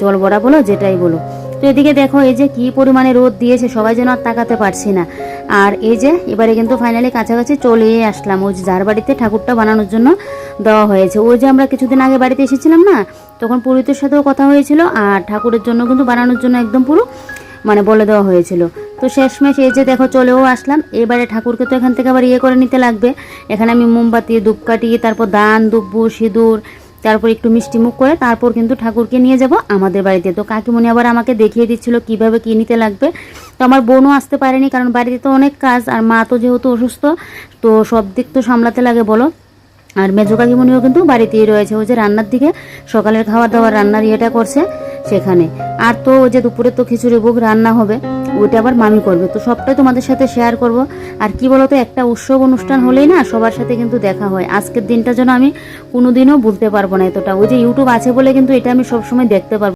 জল ভরা বলো যেটাই বলো। তো এদিকে দেখো এই যে কি পরিমাণে রোদ দিয়েছে, সবাই যেন আর তাকাতে পারছি না। আর এই যে এবারে কিন্তু ফাইনালি কাছাকাছি চলে আসলাম, ওই যে যার বাড়িতে ঠাকুরটা বানানোর জন্য দেওয়া হয়েছে। ওই যে আমরা কিছুদিন আগে বাড়িতে এসেছিলাম না, তখন পুরোহিতের সাথেও কথা হয়েছিল, আর ঠাকুরের জন্য কিন্তু বানানোর জন্য একদম পুরো মানে বলে দেওয়া হয়েছিল। তো শেষমেশ এই যে দেখো চলেও আসলাম। এবারে ঠাকুরকে তো এখান থেকে আবার করে নিতে লাগবে। এখানে আমি মোমবাতি, ধূপকাঠি, তারপর দান দুব্বু, সিঁদুর, তারপর একটু মিষ্টি মুখ করে তারপর কিন্তু ঠাকুরকে নিয়ে যাব আমাদের বাড়িতে। তো কাকিমণি আবার আমাকে দেখিয়ে দিচ্ছিল কিভাবে কি নিতে লাগবে। তো আমার বোনও আসতে পারেনি, কারণ বাড়িতে তো অনেক কাজ, আর মা তো যেহেতু অসুস্থ, তো সব দিক তো সামলাতে লাগে বলো। আর মেজো কাকিমণিও কিন্তু বাড়িতেই রয়েছে, ওই যে রান্নার দিকে সকালের খাবার দাবার রান্নার ইয়েটা করছে সেখানে। আর তো ওই যে দুপুরে তো খিচুড়ি ভোগ রান্না হবে, ওইটা আবার মামি করবে। তো সবটাই তোমাদের সাথে শেয়ার করব। আর কি বলতো, একটা উৎসব অনুষ্ঠান হলেই না সবার সাথে কিন্তু দেখা হয়। আজকের দিনটা যেন আমি কোনোদিনও ভুলতে পারবো না এতটা। ওই যে ইউটিউব আছে বলে কিন্তু এটা আমি সবসময় দেখতে পারবো।